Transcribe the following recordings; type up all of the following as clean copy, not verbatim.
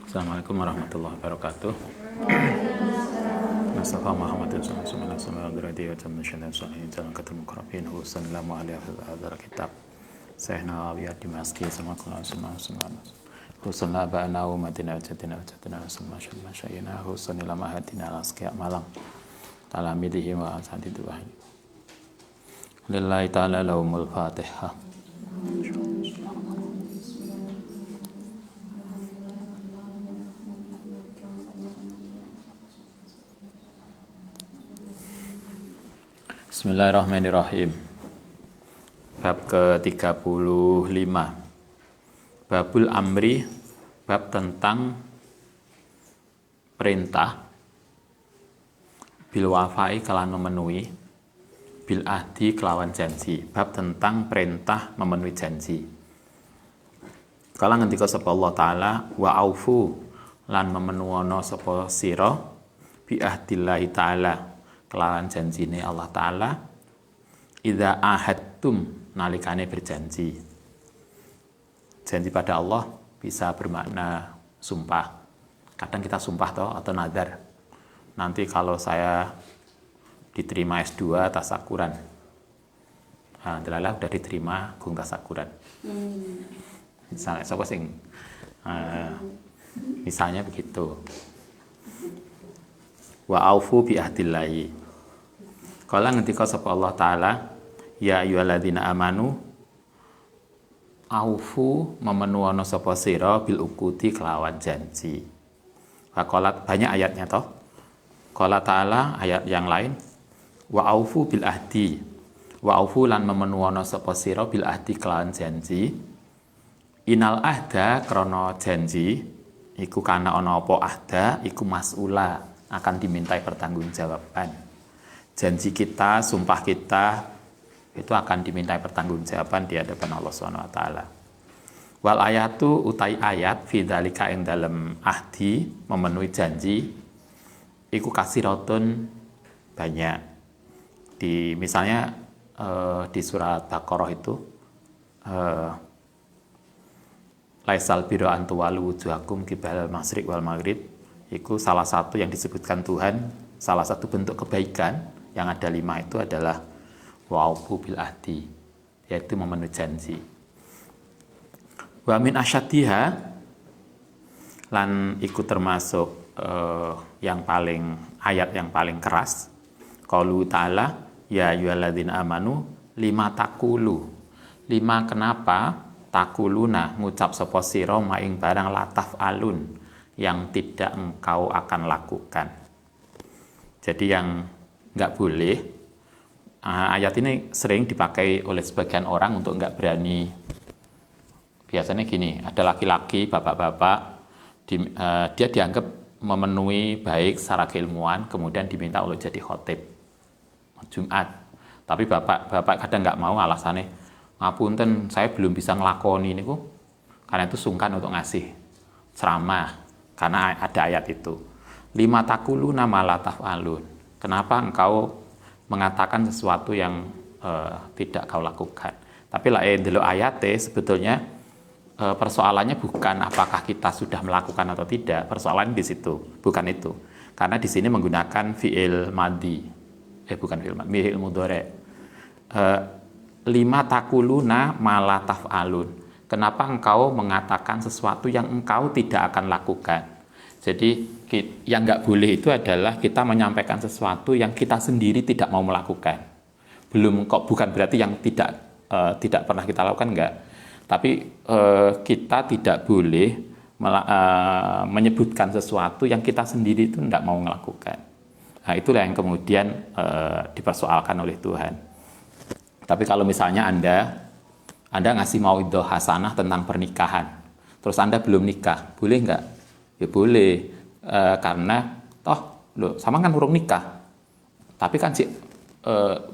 Assalamualaikum warahmatullahi wabarakatuh. Mustafa Muhammadin sallallahu alaihi wasallam beradi wa tamasyadan sahih jalan ketemu kerapin sallallahu alaihi wasallam kitab Sayyidina Awiyat Dimaski sama sallallahu Husna ba'na wa madina jatina sama masyayina husnil mahadina asqiya malam talamidihi wa asadidu wahid lillahi ta'ala lahumul fatihah. Bismillahirrahmanirrahim. Bab ke-35. Babul amri, bab tentang perintah bil wafai kalawan memenuhi, bil ahdi kelawan janji. Bab tentang perintah memenuhi janji. Kala ngendika sapa Allah taala wa aufu lan memenuhono sapa sira bi ahdillahi taala kelawan janjine Allah taala idza ahadtum nalikane berjanji. Janji pada Allah bisa bermakna sumpah. Kadang kita sumpah toh atau nadar. Nanti kalau saya diterima S2 tasakuran. Nah, delala udah diterima gung tasakuran. Misalnya sapa sing misalnya begitu. Wa aufu bi ahdillahi. Kala ngendika sapa Allah taala, ya ayyuhalladzina amanu aufu memenuhi sapa sira bil uqudi kelawan janji. Faqalat banyak ayatnya toh. Qala ta'ala ayat yang lain wa aufu bil ahdi. Wa aufu lan memenuhi sapa sira bil ahdi kelawan janji. Inal ahda krana janji iku kana ana apa ahda iku mas'ula akan dimintai pertanggungjawaban. Janji kita, sumpah kita itu akan dimintai pertanggungjawaban di hadapan Allah Subhanahu wa taala. Wal ayatu utai ayat fi dzalika ing dalem ahdi memenuhi janji iku kasiratun banyak. Di misalnya di surat Baqarah itu laisal biru antuwalu wujuhakum qibalal masyriq wal maghrib, itu salah satu yang disebutkan Tuhan, salah satu bentuk kebaikan yang ada 5 itu adalah wa'ufu bil ahdi, yaitu memenuhi janji. Wa min asyaddiha lan ikut termasuk ayat yang paling keras. Qaulu ta'ala ya ayyuhalladzina amanu lima taqulu. 5 kenapa takuluna ngucap sapa sira maing barang lataf alun yang tidak engkau akan lakukan. Jadi yang nggak boleh, ayat ini sering dipakai oleh sebagian orang untuk nggak berani. Biasanya gini, ada laki-laki, bapak-bapak, dia dianggap memenuhi baik secara keilmuan, kemudian diminta oleh jadi khotib Jumat. Tapi bapak kadang nggak mau, alasannya, ngapunten saya belum bisa ngelakoni ini, karena itu sungkan untuk ngasih ceramah, karena ada ayat itu. 5 takuluna ma la taf'alun. Kenapa engkau mengatakan sesuatu yang tidak kau lakukan? Tapi dulu ayatnya sebetulnya persoalannya bukan apakah kita sudah melakukan atau tidak. Persoalannya di situ, bukan itu. Karena di sini menggunakan fi'il madhi. Bukan fi'il madhi, fi'il mudhari'. 5 takuluna ma la taf'alun. Kenapa engkau mengatakan sesuatu yang engkau tidak akan lakukan? Jadi yang nggak boleh itu adalah kita menyampaikan sesuatu yang kita sendiri tidak mau melakukan. Bukan berarti yang tidak pernah kita lakukan, enggak. Tapi kita tidak boleh menyebutkan sesuatu yang kita sendiri itu tidak mau melakukan. Nah, itulah yang kemudian dipersoalkan oleh Tuhan. Tapi kalau misalnya Anda ngasih mauidhah hasanah tentang pernikahan, terus Anda belum nikah, boleh enggak? Ya boleh, karena sama kan urung nikah. Tapi kan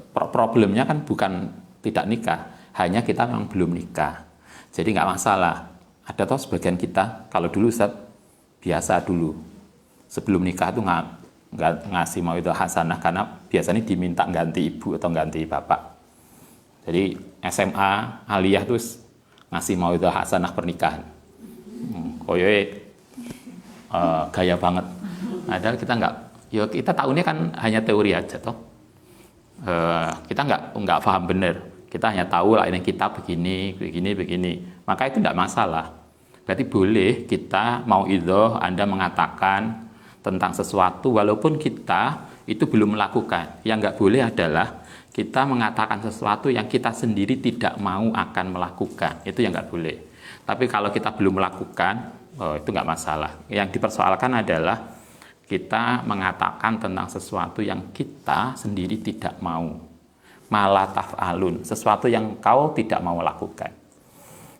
problemnya kan bukan tidak nikah, hanya kita memang belum nikah. Jadi nggak masalah. Ada toh sebagian kita, kalau dulu Ustaz, biasa dulu sebelum nikah itu nggak ngasih mauidhah hasanah karena biasanya diminta ganti ibu atau ganti bapak. Jadi SMA, aliyah terus ngasih mauidhah hasanah pernikahan. Koyoke gaya banget. Padahal kita nggak, ya kita tahunya kan hanya teori aja toh. Kita nggak paham benar. Kita hanya tahu lah ini kita begini. Maka itu tidak masalah. Berarti boleh kita mau idhah, Anda mengatakan tentang sesuatu walaupun kita itu belum melakukan. Yang nggak boleh adalah kita mengatakan sesuatu yang kita sendiri tidak mau akan melakukan. Itu yang nggak boleh. Tapi kalau kita belum melakukan, itu nggak masalah. Yang dipersoalkan adalah kita mengatakan tentang sesuatu yang kita sendiri tidak mau. Malah taf'alun, sesuatu yang kau tidak mau lakukan.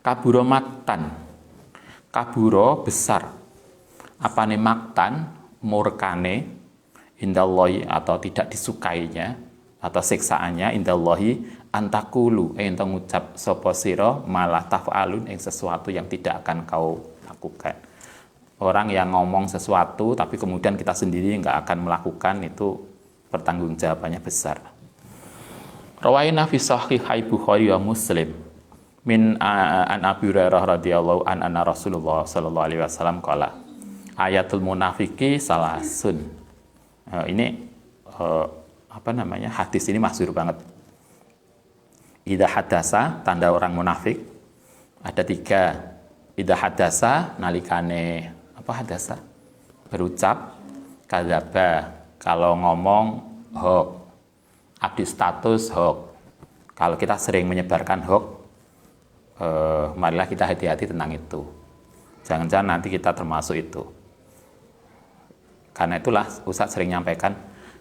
Kaburo maktan, kaburo besar. Apa nih maktan, murkane, indallahi atau tidak disukainya, atau siksaannya, indallahi antakulu, yang mengucap sopo siro, malah taf'alun, yang sesuatu yang tidak akan kau lakukan. Orang yang ngomong sesuatu, tapi kemudian kita sendiri nggak akan melakukan, itu pertanggungjawabannya besar. Rawaina fi sahihai Bukhari wa Muslim min an Abi Hurairah radhiyallahu anna Rasulullah sallallahu alaihi wasallam qala ayatul munafiqi salasun. Ini hadis ini masyhur banget. Idza hadasa, tanda orang munafik ada 3. Idza hadasa, nalikane hadasa, berucap, kadzaba, kalau ngomong hoax, update status hoax. Kalau kita sering menyebarkan hoax, marilah kita hati-hati tentang itu. Jangan-jangan nanti kita termasuk itu. Karena itulah Ustadz sering nyampaikan,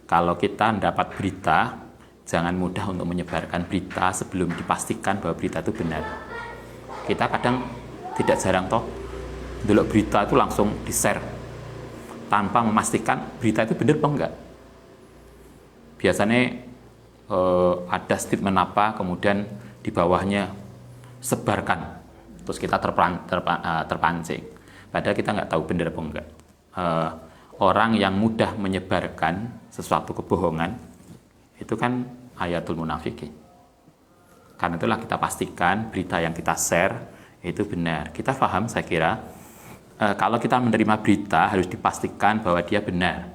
kalau kita mendapat berita, jangan mudah untuk menyebarkan berita sebelum dipastikan bahwa berita itu benar. Kita kadang tidak jarang toh, dulu berita itu langsung di-share tanpa memastikan berita itu benar atau enggak. Biasanya ada statement apa, kemudian di bawahnya sebarkan, terus kita terpancing. Padahal kita nggak tahu benar apa enggak. Orang yang mudah menyebarkan sesuatu kebohongan itu kan ayatul munafiqin. Karena itulah kita pastikan berita yang kita share itu benar. Kita paham, saya kira kalau kita menerima berita harus dipastikan bahwa dia benar.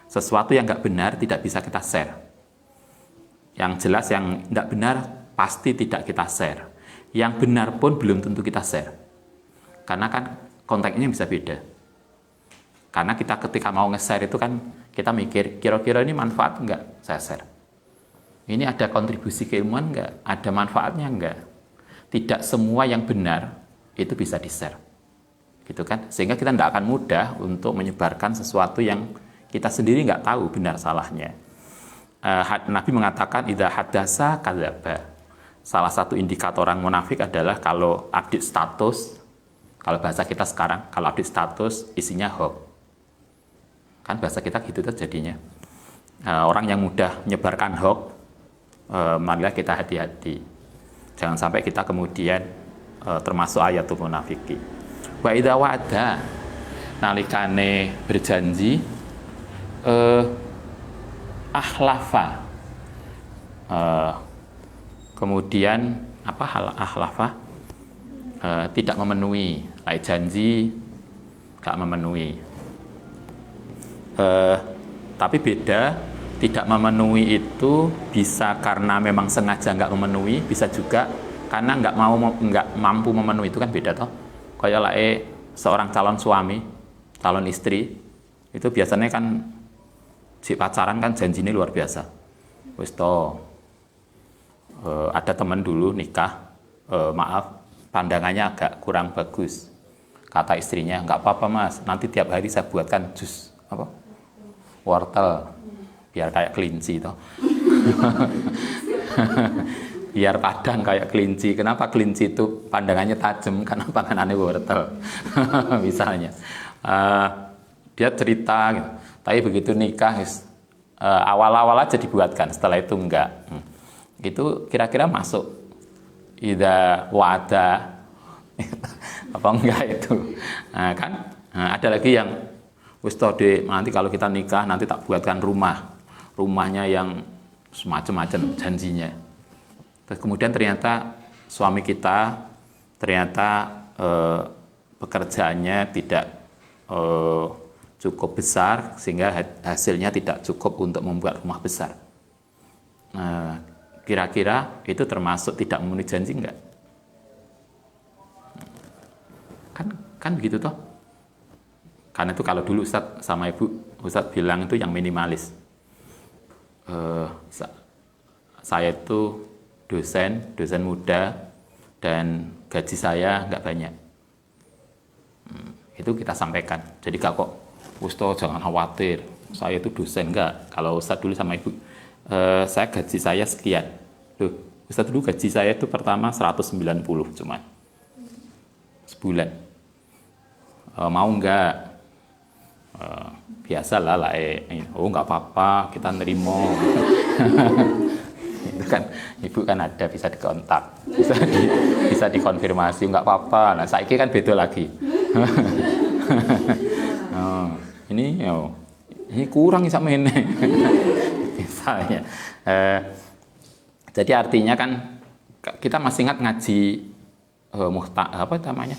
Sesuatu yang nggak benar tidak bisa kita share. Yang jelas yang tidak benar pasti tidak kita share. Yang benar pun belum tentu kita share. Karena kan konteksnya bisa beda. Karena kita ketika mau nge-share itu kan kita mikir, kira-kira ini manfaat enggak saya share? Ini ada kontribusi keilmuan enggak? Ada manfaatnya enggak? Tidak semua yang benar itu bisa di-share. Gitu kan? Sehingga kita tidak akan mudah untuk menyebarkan sesuatu yang kita sendiri enggak tahu benar salahnya. Nabi mengatakan idza hadasa kadzaba. Salah satu indikator orang munafik adalah kalau update status, kalau bahasa kita sekarang, kalau update status isinya hoax. Kan bahasa kita gitu terjadinya. Orang yang mudah menyebarkan hoax, marilah kita hati-hati. Jangan sampai kita kemudian termasuk ayatul munafiki. Wa idza wa'ada, nalikane berjanji, akhlafa, kemudian apa hal akhlafa, tidak memenuhi, janji gak memenuhi. Tapi beda, tidak memenuhi itu bisa karena memang sengaja nggak memenuhi, bisa juga karena nggak mampu memenuhi, itu kan beda toh. Kayak seorang calon suami, calon istri itu biasanya kan si pacaran kan janjinya luar biasa. Wis toh, ada teman dulu nikah, maaf pandangannya agak kurang bagus. Kata istrinya, nggak apa-apa mas, nanti tiap hari saya buatkan jus wortel biar kayak kelinci toh. Biar padang kayak kelinci. Kenapa kelinci itu pandangannya tajam? Karena panganannya wortel. Misalnya dia cerita gitu. Tapi begitu nikah awal-awal aja dibuatkan, setelah itu enggak. Itu kira-kira masuk idza wa'ada apa enggak itu. Kan ada lagi yang wis nanti kalau kita nikah nanti tak buatkan rumahnya yang semacam-macam janjinya. Terus kemudian ternyata suami kita ternyata pekerjaannya tidak cukup besar sehingga hasilnya tidak cukup untuk membuat rumah besar. Kira-kira itu termasuk tidak memenuhi janji enggak? Kan begitu toh? Karena itu kalau dulu Ustadz sama Ibu, Ustadz bilang itu yang minimalis. Saya itu dosen muda, dan gaji saya nggak banyak. Itu kita sampaikan. Jadi kok Ustadz jangan khawatir, saya itu dosen enggak. Kalau Ustadz dulu sama Ibu, saya gaji saya sekian. Loh, Ustadz dulu gaji saya itu pertama 190 cuman sebulan. Mau enggak? Biasalah lah, oh nggak apa-apa, kita nerimo. Itu kan Ibu kan ada, bisa dikontak, bisa dikonfirmasi, nggak apa-apa. Nah saiki kan beda lagi. Ini kurang sama ini. Misalnya. Jadi artinya kan kita masih ingat ngaji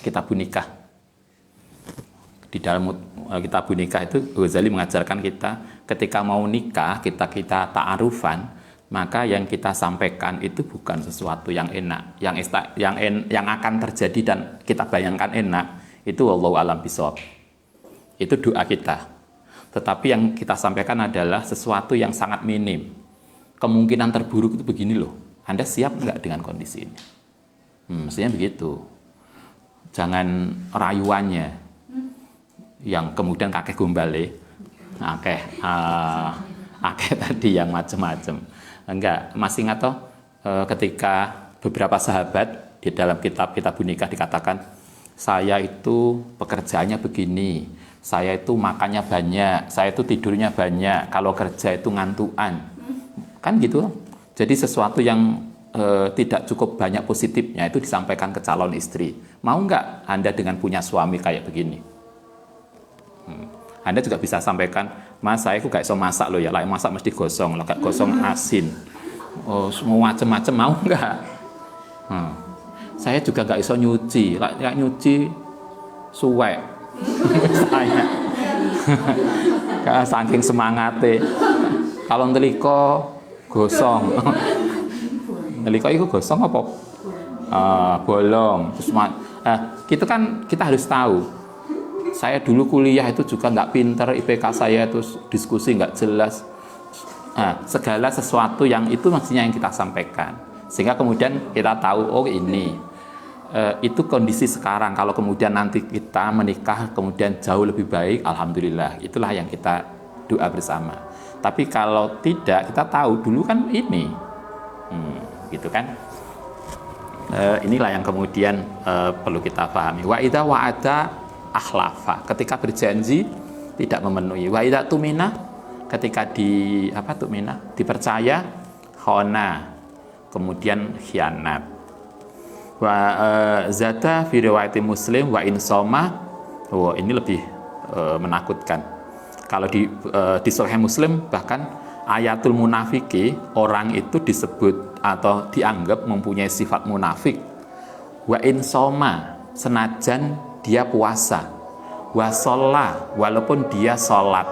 Kitabun Nikah. Di dalam Kitabun Nikah itu Ghazali mengajarkan kita ketika mau nikah, kita ta'arufan, maka yang kita sampaikan itu bukan sesuatu yang enak, yang akan terjadi dan kita bayangkan enak, itu wallahu alam bishawab. Itu doa kita. Tetapi yang kita sampaikan adalah sesuatu yang sangat minim. Kemungkinan terburuk itu begini loh. Anda siap nggak dengan kondisi ini? Mestinya begitu. Jangan rayuannya yang kemudian kakek gombale, akeh tadi yang macam-macam. Enggak, masih ingat toh ketika beberapa sahabat di dalam Kitabun Nikah dikatakan, saya itu pekerjaannya begini, saya itu makannya banyak, saya itu tidurnya banyak, kalau kerja itu ngantuan. Kan gitu. Jadi sesuatu yang tidak cukup banyak positifnya itu disampaikan ke calon istri. Mau nggak Anda dengan punya suami kayak begini? Anda juga bisa sampaikan, Mas, saya gak iso masak loh ya, like masak mesti gosong, lah gak gosong asin. Oh, semua macam-macam, mau nggak? Saya juga gak iso nyuci, like nyuci suwek. Saya saking semangatnya. Kalau teliko gosong. Teliko itu gosong apa? Bolong. Terus gitu kan kita harus tahu. Saya dulu kuliah itu juga nggak pinter, IPK saya itu diskusi nggak jelas. Segala sesuatu yang itu maksudnya yang kita sampaikan. Sehingga kemudian kita tahu, oh ini. Itu kondisi sekarang. Kalau kemudian nanti kita menikah, kemudian jauh lebih baik, alhamdulillah. Itulah yang kita doa bersama. Tapi kalau tidak, kita tahu dulu kan ini. Gitu kan. Inilah yang kemudian perlu kita pahami. Wa idza wa'ada akhlafa, ketika berjanji tidak memenuhi. Wa idza tumina, ketika dipercaya khona, kemudian khianat. Wa zata fi riwayat Muslim wa in soma. Ini lebih menakutkan. Kalau di Sahih Muslim bahkan ayatul munafiki, orang itu disebut atau dianggap mempunyai sifat munafik. Wa in soma, senajan dia puasa, wa sholla, walaupun dia sholat,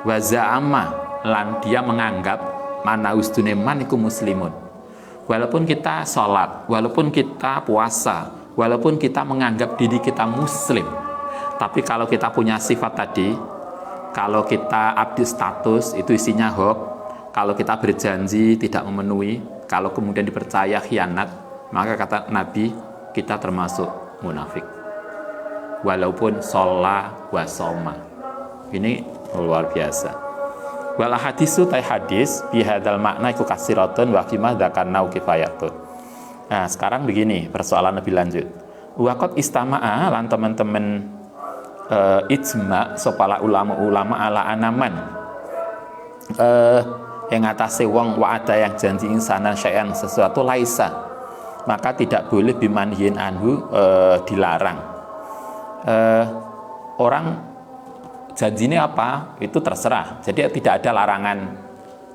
wa za'ama, lan dia menganggap mana ustune man iku muslimun. Walaupun kita sholat, walaupun kita puasa, walaupun kita menganggap diri kita muslim, tapi kalau kita punya sifat tadi, kalau kita update status itu isinya hoax, kalau kita berjanji tidak memenuhi, kalau kemudian dipercaya khianat, maka kata Nabi kita termasuk munafik. Walaupun sholat wa soma. Ini luar biasa. Wal hadisu tay hadis bihadal makna iku kasiratun wa fima dzakarna kifayatun. Nah, sekarang begini persoalan lebih lanjut. Waqat istama'a lan teman-teman ijma sopala ulama-ulama ala anaman. Yang atase wong wa ada yang janji insanan syai'an sesuatu laisa, maka tidak boleh bimanhin anhu, dilarang. Orang janjinya apa itu terserah, jadi tidak ada larangan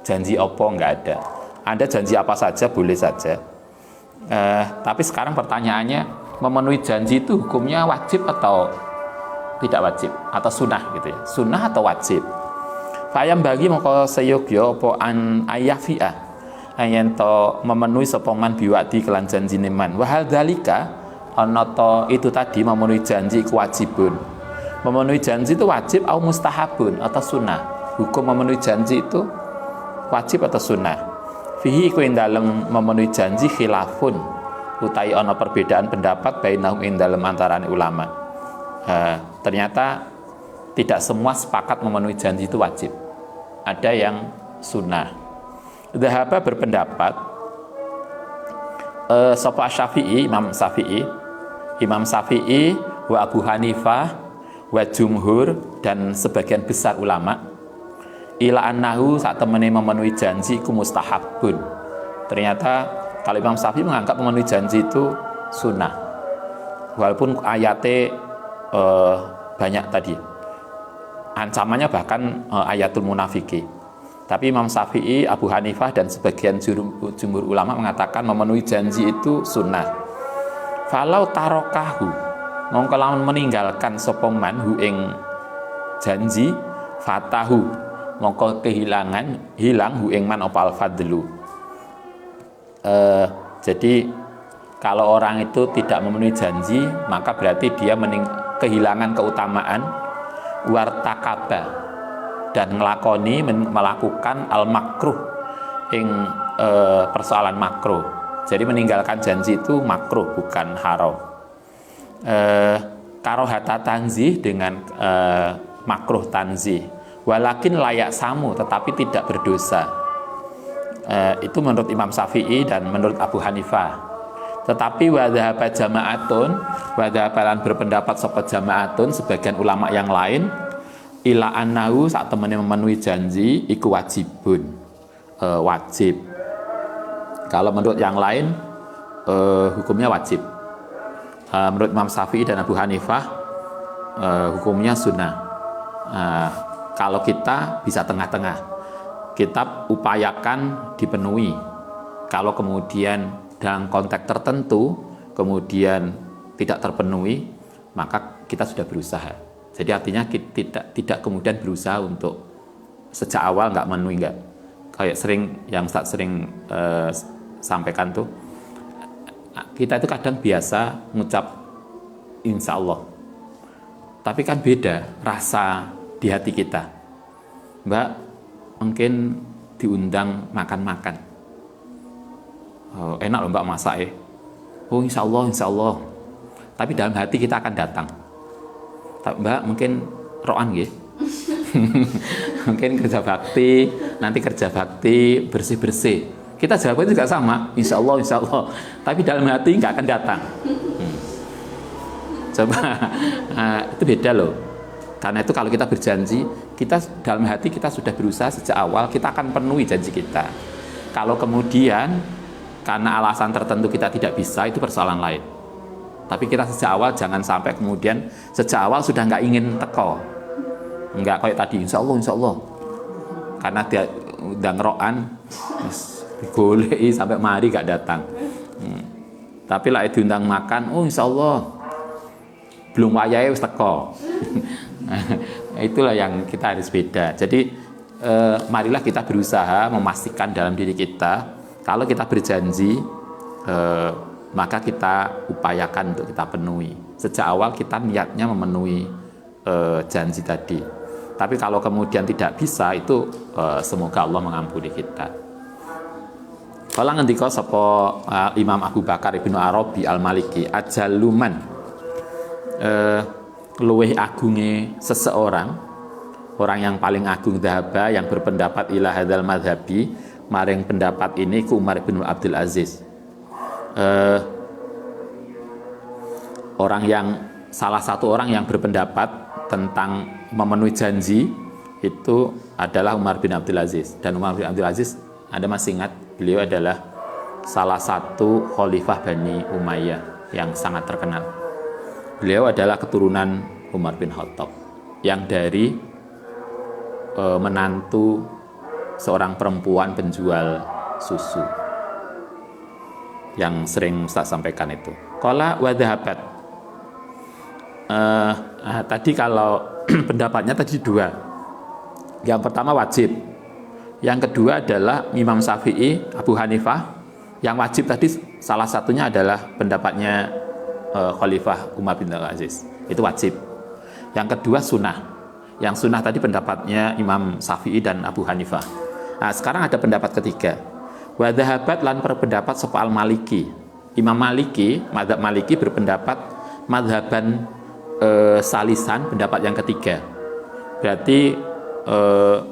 janji opo, nggak ada. Anda janji apa saja boleh saja. Tapi sekarang pertanyaannya, memenuhi janji itu hukumnya wajib atau tidak wajib, atau sunnah gitu ya, sunnah atau wajib. Fayam bagi mongko seyogya apa an ayafi'ah ayen to memenuhi sapa man biwadi kelan janjine man. Wa hadzalika ana to itu tadi memenuhi janji kewajibun. Memenuhi janji itu wajib atau mustahabun atau sunnah. Hukum memenuhi janji itu wajib atau sunnah. Fihi iku ing dalem memenuhi janji khilafun utawi ana perbedaan pendapat bainahum ing dalem antarané ulama. Ternyata tidak semua sepakat memenuhi janji itu wajib. Ada yang sunnah. Dhahaba berpendapat sapa Syafi'i, Imam Syafi'i wa Abu Hanifah wa jumhur dan sebagian besar ulama ila annahu saat temene memenuhi janji iku mustahabun. Ternyata kalau Imam Syafi'i menganggap memenuhi janji itu sunnah. Walaupun ayatnya banyak tadi. Ancamannya bahkan ayatul munafiki. Tapi Imam Syafi'i, Abu Hanifah dan sebagian jumhur ulama mengatakan memenuhi janji itu sunnah. Falau tarokahu, mongko lamun meninggalkan sapa man hu ing janji, fatahu, mongko hilang hu ing man apa al-fadlu. Jadi kalau orang itu tidak memenuhi janji, maka berarti dia kehilangan keutamaan wartakaba dan melakukan al-makruh ing persoalan makruh. Jadi meninggalkan janji itu makruh bukan haram. Karohata tanzih dengan makruh tanzih. Walakin layak samu tetapi tidak berdosa. Itu menurut Imam Syafi'i dan menurut Abu Hanifah. Tetapi wadhaba jama'atun, wadhabalan berpendapat sapa jama'atun sebagian ulama yang lain ila annahu saat temene memenuhi janji iku wajibun, wajib. Kalau menurut yang lain hukumnya wajib. Menurut Imam Syafi'i dan Abu Hanifah hukumnya sunnah. Kalau kita bisa tengah-tengah, kita upayakan dipenuhi. Kalau kemudian dalam konteks tertentu kemudian tidak terpenuhi, maka kita sudah berusaha. Jadi artinya kita tidak kemudian berusaha untuk sejak awal nggak memenuhi, nggak. Kayak yang Ustaz sering sampaikan tuh, kita itu kadang biasa mengucap insya Allah, tapi kan beda rasa di hati kita. Mbak mungkin diundang makan-makan, enak loh Mbak masak oh insya Allah, tapi dalam hati kita akan datang. Mbak mungkin roan gitu. Mungkin kerja bakti, nanti kerja bakti bersih-bersih, kita jawabnya juga sama, insya Allah, tapi dalam hati nggak akan datang. Coba itu beda loh. Karena itu kalau kita berjanji, kita dalam hati kita sudah berusaha sejak awal, kita akan penuhi janji kita. Kalau kemudian karena alasan tertentu kita tidak bisa, itu persoalan lain. Tapi kita sejak awal jangan sampai kemudian sejak awal sudah nggak ingin teko, nggak kayak tadi insya Allah, karena dia udah ngerokan digolei sampai mari nggak datang. Tapi lah diundang makan, oh insya Allah belum wayahe wis teko. Itulah yang kita harus beda. Jadi marilah kita berusaha memastikan dalam diri kita, kalau kita berjanji maka kita upayakan untuk kita penuhi. Sejak awal kita niatnya memenuhi janji tadi. Tapi kalau kemudian tidak bisa, itu semoga Allah mengampuni kita. Kala ngendika sapa Imam Abu Bakar Ibnu Arabi Al-Maliki, ajaluman luweh agunge seseorang, orang yang paling agung dhahaba yang berpendapat ila hadzal madhabi maring pendapat ini ku Umar bin Abdul Aziz. Salah satu orang yang berpendapat tentang memenuhi janji itu adalah Umar bin Abdul Aziz. Dan Umar bin Abdul Aziz, Anda masih ingat, beliau adalah salah satu khalifah Bani Umayyah yang sangat terkenal. Beliau adalah keturunan Umar bin Khattab yang dari menantu seorang perempuan penjual susu yang sering Ustaz sampaikan itu. Qala wa dhahabat. Tadi kalau pendapatnya tadi dua. Yang pertama wajib. Yang kedua adalah Imam Syafi'i, Abu Hanifah. Yang wajib tadi salah satunya adalah pendapatnya Khalifah Umar bin Abdul Aziz. Itu wajib. Yang kedua sunnah. Yang sunnah tadi pendapatnya Imam Syafi'i dan Abu Hanifah. Nah, sekarang ada pendapat ketiga. Wa dhahabat lan berpendapat soal Maliki. Imam Maliki, mazhab Maliki berpendapat mazhaban salisan, pendapat yang ketiga. Berarti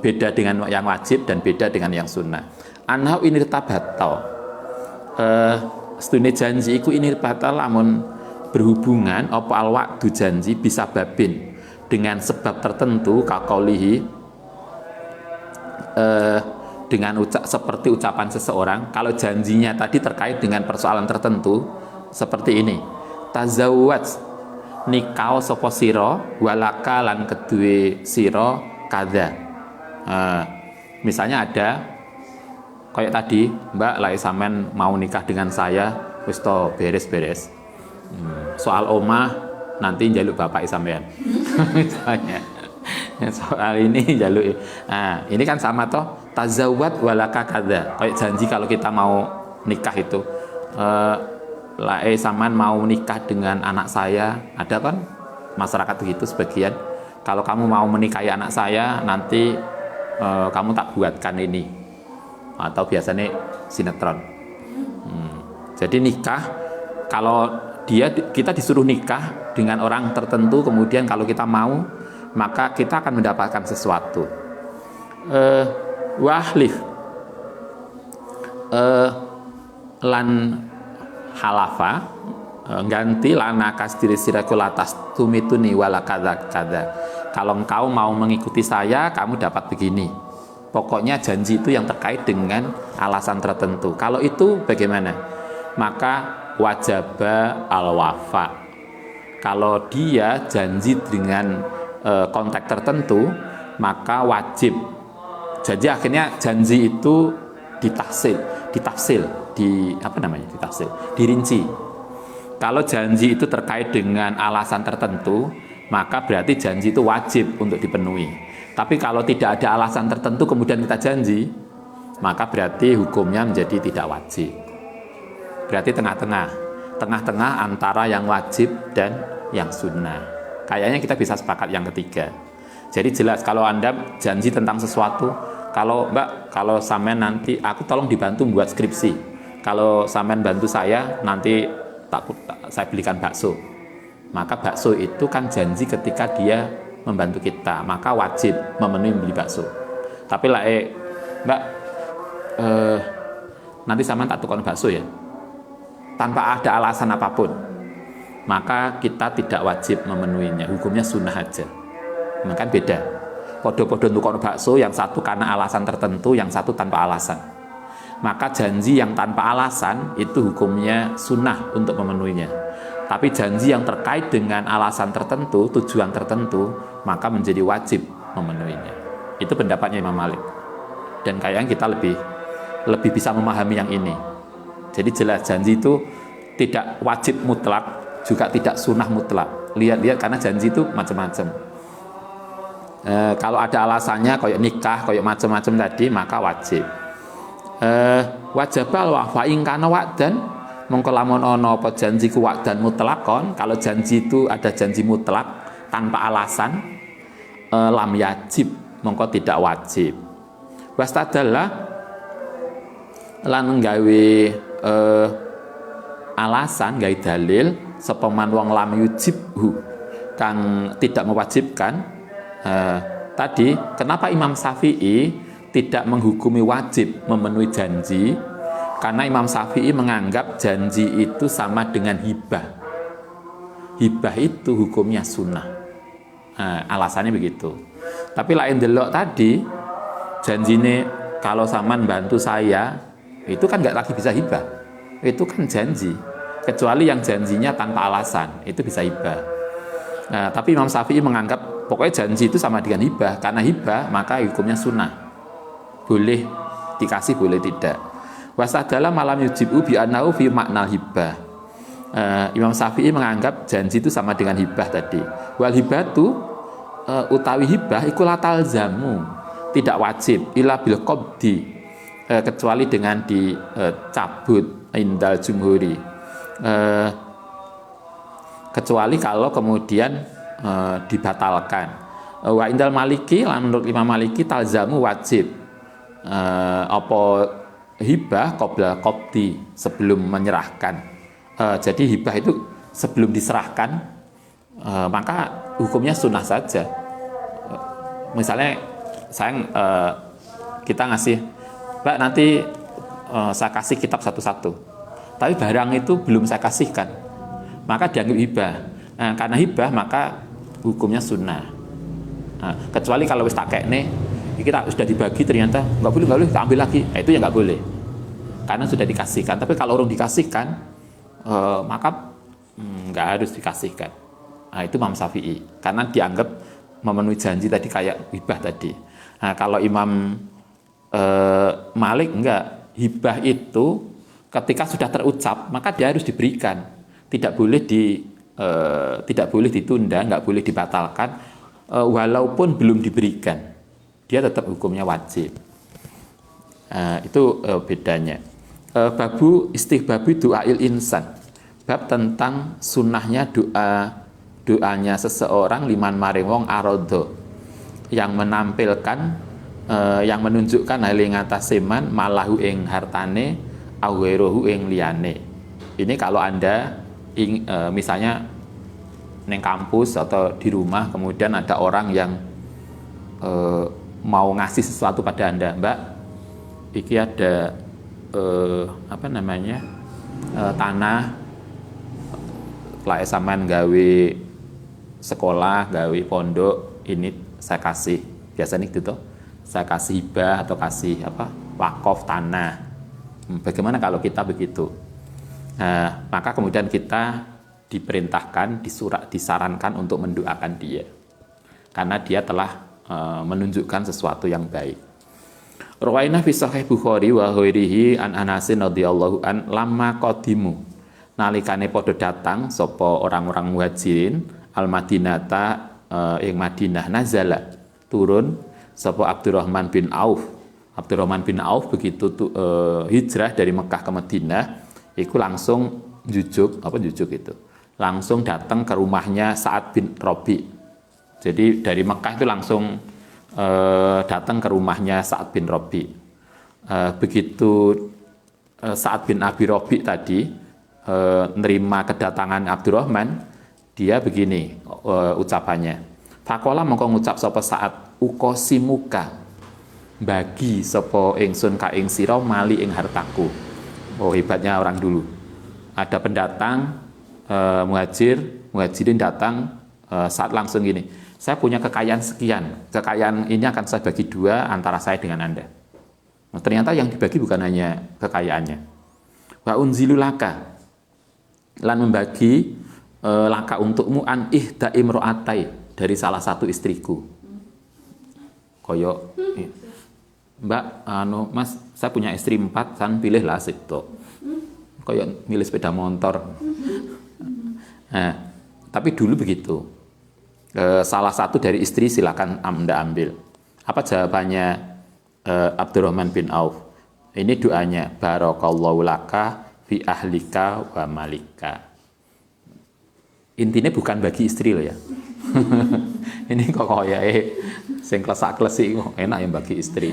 beda dengan yang wajib dan beda dengan yang sunnah. Anau ini tabatal. Stune janji iku ini batal lamun berhubungan apa al-wa'du janji bisa babin dengan sebab tertentu kakaulihi dengan seperti ucapan seseorang. Kalau janjinya tadi terkait dengan persoalan tertentu seperti ini, tazawwaj nikah sapa sira walaka lan kedue sira kada. Misalnya ada kayak tadi, Mbak lai sampean mau nikah dengan saya, wis to beres-beres. Soal omah nanti njaluk bapak sampean. Misalnya soal ini njaluk. Nah, ini kan sama toh, tazawwad walaka kada. Kayak janji kalau kita mau nikah itu sampean mau nikah dengan anak saya, ada kan masyarakat begitu sebagian. Kalau kamu mau menikahi anak saya, nanti kamu tak buatkan ini, atau biasanya sinetron. Jadi nikah, kalau kita disuruh nikah dengan orang tertentu, kemudian kalau kita mau, maka kita akan mendapatkan sesuatu. Wahlif lan halafa ganti lana kasdiri sirakul atas tumituni wala kada kada. Kalau engkau mau mengikuti saya, kamu dapat begini. Pokoknya janji itu yang terkait dengan alasan tertentu. Kalau itu bagaimana? Maka wajaba al-wafa. Kalau dia janji dengan konteks tertentu, maka wajib. Jadi akhirnya janji itu ditafsir, dirinci. Kalau janji itu terkait dengan alasan tertentu, maka berarti janji itu wajib untuk dipenuhi. Tapi kalau tidak ada alasan tertentu kemudian kita janji, maka berarti hukumnya menjadi tidak wajib. Berarti tengah-tengah antara yang wajib dan yang sunnah. Kayaknya kita bisa sepakat yang ketiga. Jadi jelas kalau Anda janji tentang sesuatu, kalau Mbak, kalau sampean nanti aku tolong dibantu buat skripsi. Kalau sampean bantu saya, nanti saya belikan bakso. Maka bakso itu kan janji ketika dia membantu kita, maka wajib memenuhi beli bakso. Tapi lah Mbak, nanti sampean tak tukar bakso ya, tanpa ada alasan apapun, maka kita tidak wajib memenuhinya. Hukumnya sunnah aja. Maka beda. Podo-podo tukar bakso, yang satu karena alasan tertentu, yang satu tanpa alasan. Maka janji yang tanpa alasan itu hukumnya sunnah untuk memenuhinya. Tapi janji yang terkait dengan alasan tertentu, tujuan tertentu, maka menjadi wajib memenuhinya. Itu pendapatnya Imam Malik. Dan kayaknya kita lebih bisa memahami yang ini. Jadi jelas janji itu tidak wajib mutlak, juga tidak sunnah mutlak. Lihat-lihat karena janji itu macam-macam. Kalau ada alasannya kayak nikah, kayak macam-macam tadi, maka wajib. Wajibal wafa ingkana wa'dan, mongko lamun ana apa janji ku wa'dan mutlakon. Kalau janji itu ada janji mutlak tanpa alasan, lam yajib, mongko tidak wajib. Wastadalah lan nggawe alasan, gawe dalil sepeman wong lam yujibhu, kang tidak mewajibkan. Tadi kenapa Imam Syafi'i tidak menghukumi wajib memenuhi janji? Karena Imam Syafi'i menganggap janji itu sama dengan hibah. Hibah itu hukumnya sunnah. Alasannya begitu. Tapi lain delok tadi, janjine kalau sampean bantu saya, itu kan nggak lagi bisa hibah. Itu kan janji. Kecuali yang janjinya tanpa alasan, itu bisa hibah. Tapi Imam Syafi'i menganggap pokoknya janji itu sama dengan hibah. Karena hibah maka hukumnya sunnah. Boleh dikasih, boleh tidak. Wasadalah malam yujibu bi annahu fi makna hibah. Imam Syafi'i menganggap janji itu sama dengan hibah tadi. Wal hibatu utawi hibah iku la talzamu, tidak wajib ila bil qabdi, kecuali dengan dicabut indal jumhuri, kecuali kalau kemudian dibatalkan. Wa indal maliki, menurut Imam Maliki talzamu wajib apa hibah qabla qabdi, sebelum menyerahkan. Jadi hibah itu sebelum diserahkan, maka hukumnya sunnah saja. Misalnya kita ngasih, Mbak nanti saya kasih kitab satu-satu, tapi barang itu belum saya kasihkan, maka dianggap hibah. Karena hibah maka hukumnya sunnah. Kecuali kalau wis tak kayak nih, kita sudah dibagi ternyata nggak boleh kita ambil lagi, itu ya nggak boleh, karena sudah dikasihkan. Tapi kalau orang dikasihkan, maka nggak harus dikasihkan. Itu Imam Syafi'i, karena dianggap memenuhi janji tadi kayak hibah tadi. Kalau Imam Malik enggak, hibah itu ketika sudah terucap maka dia harus diberikan, tidak boleh ditunda, nggak boleh dibatalkan, walaupun belum diberikan, dia tetap hukumnya wajib. Itu bedanya. Babu istihbabi du'ail insan, bab tentang sunnahnya doanya seseorang liman maring wong arodo, yang menampilkan, yang menunjukkan hal ing atase man malahu ing hartane awerohu ing liyane. Ini kalau Anda misalnya neng kampus atau di rumah, kemudian ada orang yang mau ngasih sesuatu pada Anda, Mbak, iki ada tanah lah sampean gawe sekolah, gawe pondok, ini saya kasih. Biasanya gitu, saya kasih hibah atau kasih wakaf tanah. Bagaimana kalau kita begitu? Maka kemudian kita diperintahkan, disarankan untuk mendoakan dia, karena dia telah menunjukkan sesuatu yang baik. Rawaina fi sahih Bukhari wa ghairihi an Anasin radhiyallahu an lamma qadimu, nalikane padha datang sapa orang-orang muhajirin al Madinata ing Madinah, nazala turun sapa Abdurrahman bin Auf. Abdurrahman bin Auf begitu hijrah dari Mekah ke Madinah, itu langsung jujuk itu, langsung datang ke rumahnya Sa'ad bin Rabi. Jadi dari Mekah itu langsung datang ke rumahnya Sa'ad bin Rabi. Begitu Sa'ad bin Abi Rabi tadi nerima kedatangan Abdurrahman, dia begini ucapannya. Fakola mongko ngucap sapa Sa'ad, ukosimuka, bagi sapa ingsun ka ing sira mali ing hartaku. Oh, hebatnya orang dulu. Ada pendatang muhajirin datang, saat langsung gini, saya punya kekayaan sekian, kekayaan ini akan saya bagi dua antara saya dengan Anda. Nah, ternyata yang dibagi bukan hanya kekayaannya. Wa unzilu laka, lan membagi laka untukmu an ihda imro'atai, dari salah satu istriku. Koyo, Mbak, Mas, saya punya istri 4, kan pilihlah situ. Koyo milih sepeda motor. Nah, tapi dulu begitu. Salah satu dari istri silakan Anda ambil. Apa jawabannya Abdurrahman bin Auf? Ini doanya, barakallahu laka fi ahlika wa malika. Intinya bukan bagi istri loh ya. Ini kok sing klesak-klesik enak yang bagi istri.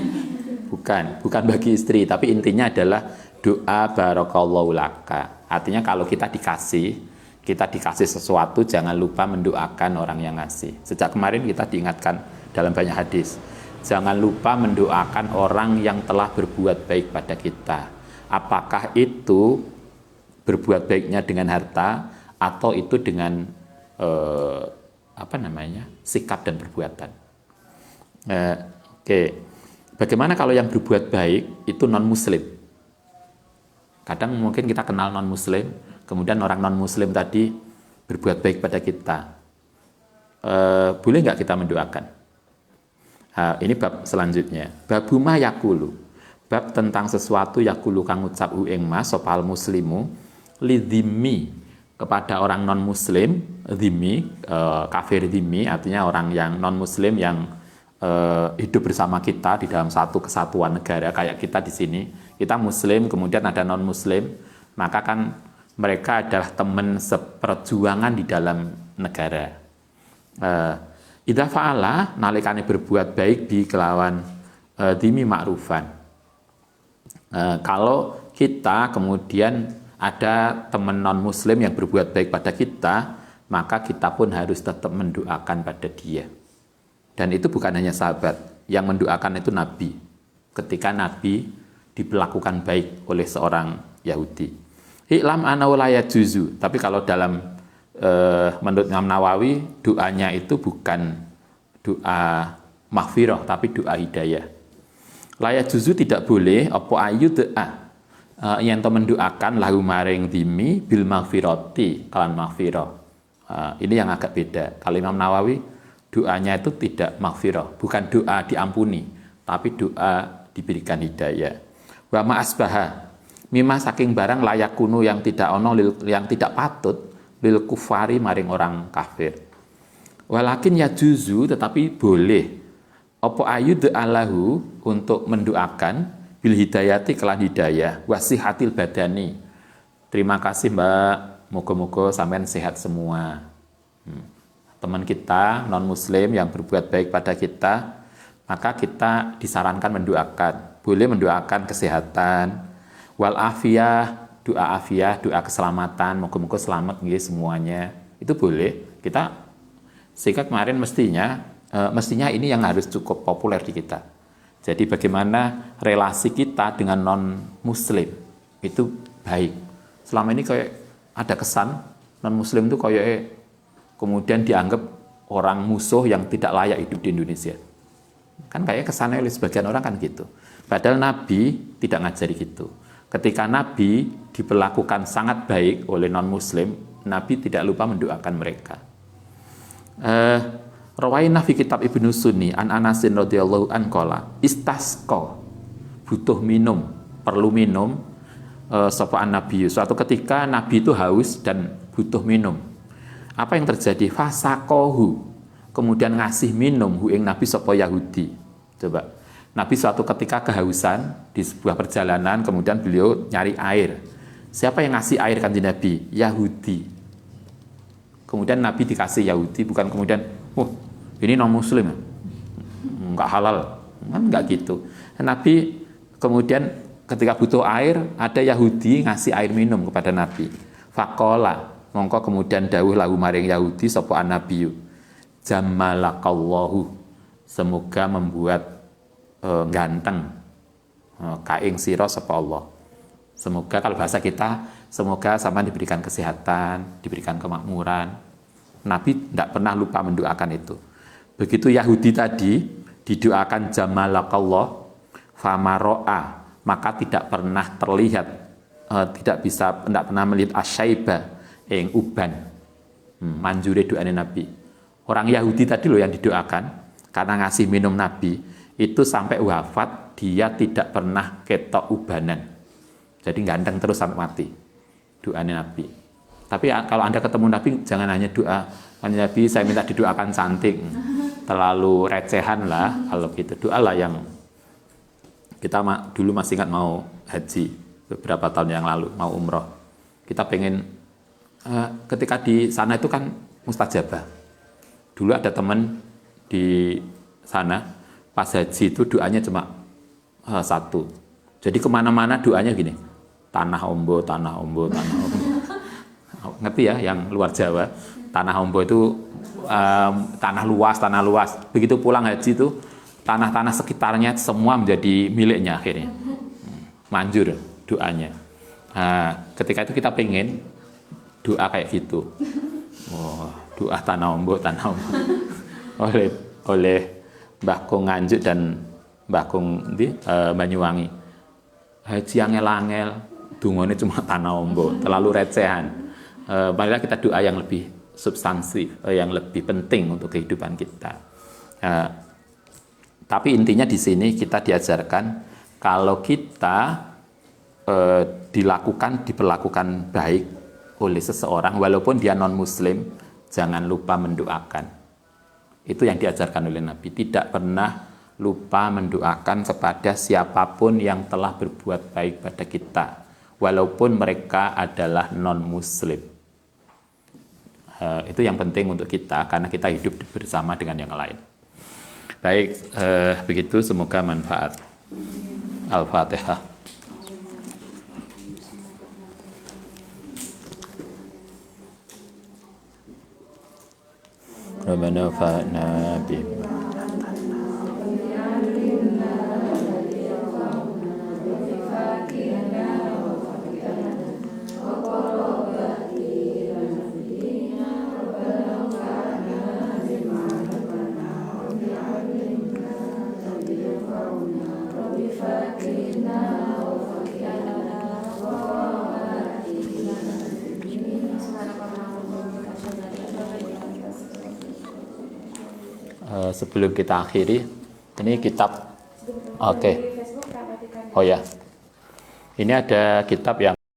Bukan bagi istri, tapi intinya adalah doa barakallahu laka. Artinya kalau kita dikasih sesuatu, jangan lupa mendoakan orang yang ngasih. Sejak kemarin kita diingatkan dalam banyak hadis, jangan lupa mendoakan orang yang telah berbuat baik pada kita. Apakah itu berbuat baiknya dengan harta atau itu dengan sikap dan perbuatan. Oke. Bagaimana kalau yang berbuat baik itu non muslim? Kadang mungkin kita kenal non muslim, kemudian orang non muslim tadi berbuat baik pada kita, boleh nggak kita mendoakan? Ini bab selanjutnya, babuma yakulu, bab tentang sesuatu yakulu kang ucap ing mas sopal muslimu lidhimi, kepada orang non muslim dhimmi, kafir dhimmi artinya orang yang non muslim yang hidup bersama kita di dalam satu kesatuan negara kayak kita di sini. Kita muslim kemudian ada non muslim, maka kan mereka adalah teman seperjuangan di dalam negara. Idza fa'ala nalikane berbuat baik di kelawan dhimmi ma'rufan. Kalau kita kemudian ada teman non-muslim yang berbuat baik pada kita, maka kita pun harus tetap mendoakan pada dia. Dan itu bukan hanya sahabat, yang mendoakan itu Nabi. Ketika Nabi diperlakukan baik oleh seorang Yahudi. I'lam annahu la yajuzu. Tapi kalau dalam menurut Imam Nawawi, doanya itu bukan doa maghfirah, tapi doa hidayah. La yajuzu tidak boleh apa ayu doa yang mendoakan lahu maring dhimmi bil maghfirati kalan maghfirah. Ini yang agak beda. Kalau Imam Nawawi doanya itu tidak maghfirah, bukan doa diampuni, tapi doa diberikan hidayah. Wa ma asbaha mimma saking barang layak kuno yang tidak ono yang tidak patut lil kufari maring orang kafir. Walakin ya juzu tetapi boleh apa ayu doalahu untuk mendoakan bil hidayati kelan hidayah wasihatil badani. Terima kasih Mbak, moga-moga sampean sehat semua. Teman kita non muslim yang berbuat baik pada kita, maka kita disarankan mendoakan. Boleh mendoakan kesehatan, wal afiyah, doa afiyah, doa keselamatan, moga-moga selamat nggih semuanya. Itu boleh. Kita sehingga kemarin mestinya ini yang harus cukup populer di kita. Jadi bagaimana relasi kita dengan non-muslim itu baik. Selama ini kayak ada kesan non-muslim itu kayak kemudian dianggap orang musuh yang tidak layak hidup di Indonesia. Kan kayak kesannya oleh sebagian orang kan gitu. Padahal Nabi tidak ngajari gitu. Ketika Nabi diperlakukan sangat baik oleh non-muslim, Nabi tidak lupa mendoakan mereka. Rawaina fi kitab Ibnu Sunni an Anasin radhiyallahu an qala istasqa butuh minum, perlu minum sapa Nabi. Suatu ketika Nabi itu haus dan butuh minum. Apa yang terjadi? Fasaqahu. Kemudian ngasih minum hu ing Nabi sapa Yahudi. Coba. Nabi suatu ketika kehausan di sebuah perjalanan, kemudian beliau nyari air. Siapa yang ngasih air kanjeng Nabi? Yahudi. Kemudian Nabi dikasih Yahudi, bukan kemudian ini non-muslim, nggak halal, kan nggak gitu. Nabi kemudian ketika butuh air, ada Yahudi ngasih air minum kepada Nabi. Faqala, mongko kemudian dawuh lahu maring Yahudi sapa Nabiyu, jamalakallahu, semoga membuat ganteng kaing sira sapa Allah. Semoga kalau bahasa kita, semoga sama diberikan kesehatan, diberikan kemakmuran. Nabi tidak pernah lupa mendoakan itu. Begitu Yahudi tadi didoakan jamalakallah famaro'a, maka tidak pernah terlihat, tidak pernah melihat asyaiba yang uban. Manjure doanya Nabi. Orang Yahudi tadi loh yang didoakan karena ngasih minum Nabi, itu sampai wafat dia tidak pernah ketok ubanan. Jadi ganteng terus sampai mati doanya Nabi. Tapi kalau Anda ketemu Nabi, jangan hanya doa. Nabi, saya minta didoakan cantik. Terlalu recehan lah kalau gitu. Doalah yang kita dulu masih ingat mau haji beberapa tahun yang lalu, mau umroh. Kita pengen, ketika di sana itu kan mustajabah. Dulu ada teman di sana, pas haji itu doanya cuma satu. Jadi kemana-mana doanya gini, tanah ombo, tanah ombo, tanah ombo. Ngerti ya yang luar Jawa, tanah ombo itu tanah luas. Begitu pulang haji itu tanah-tanah sekitarnya semua menjadi miliknya akhirnya. Manjur doanya. Ketika itu kita pengen doa kayak gitu. Doa tanah ombo oleh Mbah Kong Nganjuk dan Mbah Kong di Banyuwangi. Haji angel-angel, dungane cuma tanah ombo, terlalu recehan. Marilah kita doa yang lebih substansif, yang lebih penting untuk kehidupan kita. Tapi intinya di sini kita diajarkan kalau kita diperlakukan baik oleh seseorang walaupun dia non muslim, jangan lupa mendoakan. Itu yang diajarkan oleh Nabi, tidak pernah lupa mendoakan kepada siapapun yang telah berbuat baik pada kita walaupun mereka adalah non muslim. Itu yang penting untuk kita karena kita hidup bersama dengan yang lain. Baik, begitu, semoga manfaat. Al-Fatihah. Rabbana fa'na bima sebelum kita akhiri, ini kitab. Oke. Oh ya. Ini ada kitab yang